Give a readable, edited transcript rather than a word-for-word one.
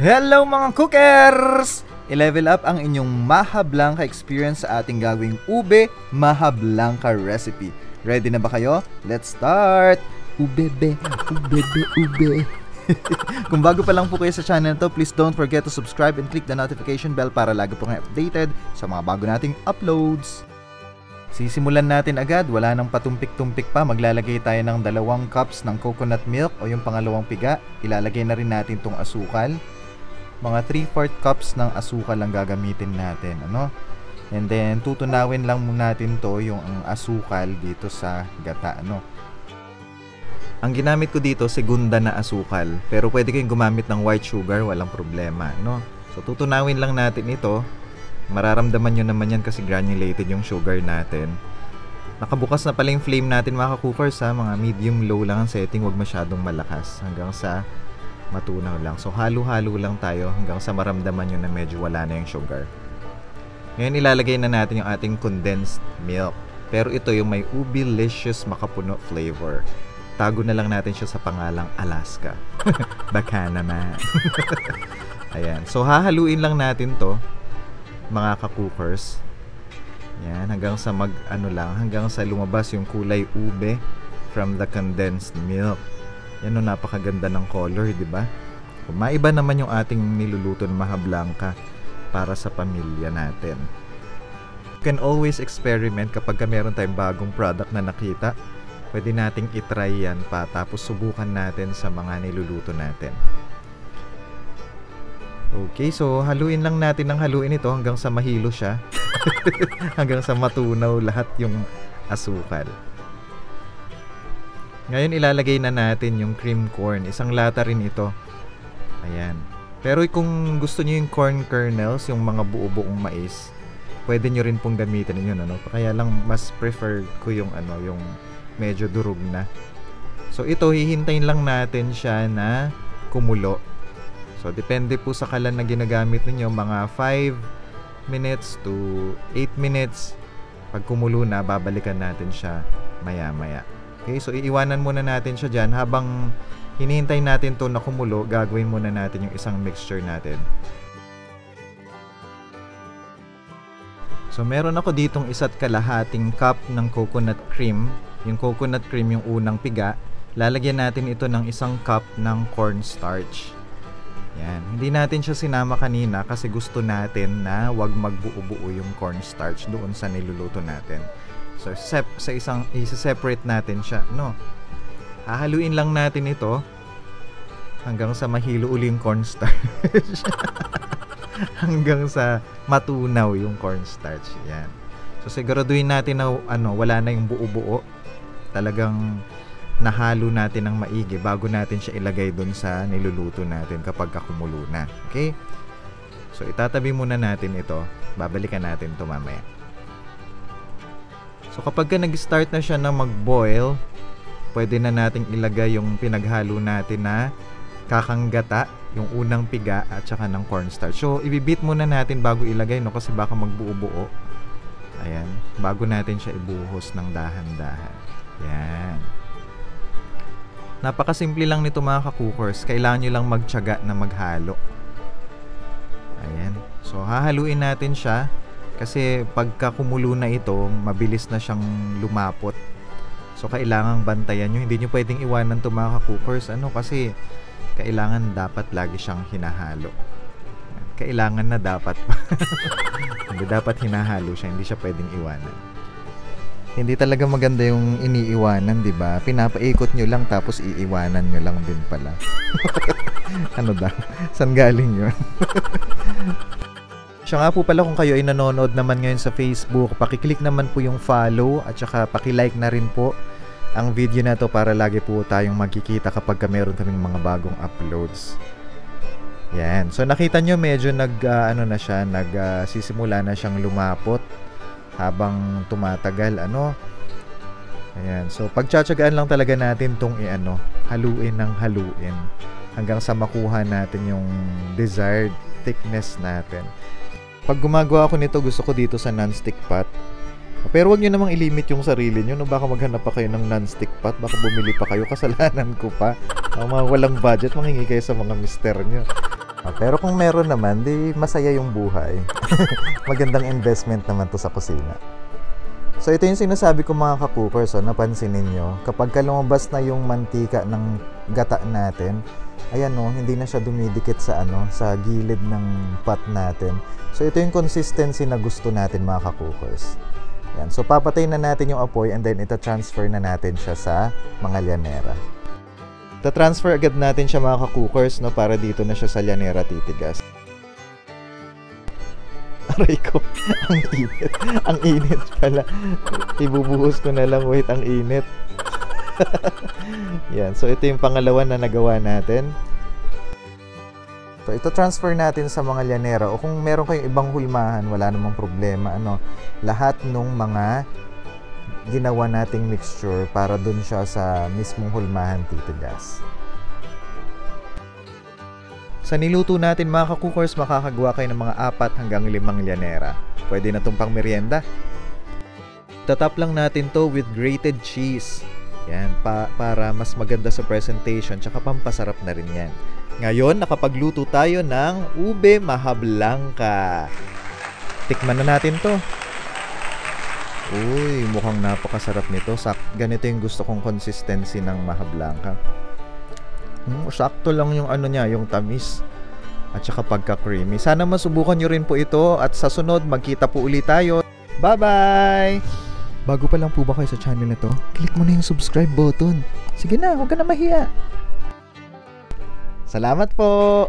Hello mga cookers! I-level up ang inyong Maha Blanca experience sa ating gagawing ube Maha Blanca recipe. Ready na ba kayo? Let's start! Ubebe, ubebe, ube. Kung bago pa lang po kayo sa channel na to, please don't forget to subscribe and click the notification bell para lagi po kayo updated sa mga bago nating uploads. Sisimulan natin agad, wala nang patumpik-tumpik pa. Maglalagay tayo ng 2 cups ng coconut milk o yung pangalawang piga. Ilalagay na rin natin tong asukal. Mga 3/4 cups ng asukal lang gagamitin natin, ano? And then tutunawin lang muna natin to yung asukal dito sa gata, ano? Ang ginamit ko dito segunda na asukal, pero pwede kayong gumamit ng white sugar, walang problema, no? So tutunawin lang natin ito. Mararamdaman nyo naman yan kasi granulated yung sugar natin. Nakabukas na pala yung flame natin mga cookers, ha? Mga medium low lang ang setting, wag masyadong malakas hanggang sa matunaw lang. So halo-halo lang tayo hanggang sa maramdaman nyo na medyo wala na yung sugar. Ngayon ilalagay na natin yung ating condensed milk. Pero ito yung may Ubi-licious makapuno flavor. Tago na lang natin siya sa pangalang Alaska. Baka naman. Ayan. So hahaluin lang natin to mga ka-cookers. Yan, hanggang sa hanggang sa lumabas yung kulay ube from the condensed milk. Yan, napakaganda ng color, di ba? Maiba naman yung ating niluluto ng Maha Blanca para sa pamilya natin. You can always experiment kapag meron tayong bagong product na nakita. Pwede nating itry yan pa, tapos subukan natin sa mga niluluto natin. Okay, so haluin lang natin ng haluin ito hanggang sa mahilo siya. Hanggang sa matunaw lahat yung asukal. Ngayon ilalagay na natin yung cream corn. Isang lata rin ito. Ayan. Pero kung gusto niyo yung corn kernels, yung mga buo-buong mais, pwede niyo rin pong gamitin yun, ano? Kaya lang mas prefer ko yung yung medyo durog na. So ito hihintayin lang natin siya na kumulo. So depende po sa kalan na ginagamit niyo, mga 5 minutes to 8 minutes. Pag kumulo na, babalikan natin siya maya-maya. Okay, so iiwanan muna natin siya dyan. Habang hinihintay natin to na kumulo, gagawin muna natin yung isang mixture natin. So meron ako ditong 1.5 cup ng coconut cream. Yung coconut cream yung unang piga. Lalagyan natin ito ng 1 cup ng cornstarch. Yan. Hindi natin siya sinama kanina kasi gusto natin na wag magbuo-buo yung cornstarch doon sa niluluto natin. So isa-separate natin siya, no? Hahaluin lang natin ito hanggang sa mahilo uli yung cornstarch. Hanggang sa matunaw yung cornstarch. Yan. So siguraduhin natin na wala na yung buo-buo. Talagang nahalo natin ng maigi bago natin siya ilagay doon sa niluluto natin kapag kumulo na. Okay? So itatabi muna natin ito. Babalikan natin ito mamaya. So kapag nag-start na siya na mag-boil, pwede na nating ilagay yung pinaghalo natin na kakanggata, yung unang piga at saka ng cornstarch. So ibibit muna natin bago ilagay, no, kasi baka magbuo-buo. Ayan, bago natin siya ibuhos ng dahan-dahan. Yan. Napakasimple lang nito mga ka-cookers. Kailangan nyo lang magtiyaga na maghalo. Ayan. So hahaluin natin siya. Kasi pagka kumulo na ito, mabilis na siyang lumapot. So kailangang bantayan nyo. Hindi nyo pwedeng iwanan ito mga ka-cookers. Kasi kailangan dapat lagi siyang hinahalo. Kailangan na dapat. Hindi dapat hinahalo siya. Hindi siya pwedeng iwanan. Hindi talaga maganda yung iniiwanan, di ba? Pinapaikot nyo lang tapos iiwanan nyo lang din pala. Ano daw? Saan galing yun? Siya nga po pala, kung kayo ay nanonood naman ngayon sa Facebook, pakiclick naman po yung follow at saka pakilike na rin po ang video na to para lagi po tayong magkikita kapag meron kaming mga bagong uploads. Yan. So nakita nyo medyo sisimula na siyang lumapot habang tumatagal, Ayan. So pagtsatsagaan lang talaga natin tong haluin ng haluin hanggang sa makuha natin yung desired thickness natin. Pag gumagawa ako nito, gusto ko dito sa non-stick pot. Pero wag nyo namang ilimit yung sarili nyo. Baka maghanap pa kayo ng non-stick pot. Baka bumili pa kayo. Kasalanan ko pa. Ang mga walang budget, mangingi kayo sa mga mister nyo. Pero kung meron naman, di masaya yung buhay. Magandang investment naman to sa kusina. So ito yung sinasabi ko mga ka-cookers, napansin ninyo, kapag lumabas na yung mantika ng gata natin, ayan hindi na siya dumidikit sa sa gilid ng pot natin. So ito yung consistency na gusto natin mga ka-cookers. Yan. So papatay na natin yung apoy and then ita-transfer na natin siya sa mga lyanera. Ta-transfer agad natin siya mga ka-cookers para dito na siya sa lyanera titigas. Aray ko, ang init. Ang init pala. Ibubuhos ko na lang, wait, ang init. Yan, so ito yung pangalawa na nagawa natin. So ito transfer natin sa mga lyanera o kung meron kayong ibang hulmahan, wala namang problema. Lahat nung mga ginawa nating mixture para dun siya sa mismong hulmahan titigas. Sa niluto natin mga ka-cookers, makakagawa kayo ng mga 4 hanggang 5 lyanera. Pwede na itong pang merienda. Tatap lang natin to with grated cheese. Yan, para mas maganda sa presentation, tsaka pampasarap na rin yan. Ngayon, nakapagluto tayo ng ube maha blanca. Tikman na natin to. Uy, mukhang napakasarap nito. Ganito yung gusto kong consistency ng maha blanca. Sakto lang yung niya, yung tamis at saka pagka-creamy. Sana masubukan nyo rin po ito at sa sunod magkita po ulit tayo. Bye-bye! Bago pa lang po ba kayo sa channel na to, click mo na yung subscribe button. Sige na, huwag ka na mahiya. Salamat po!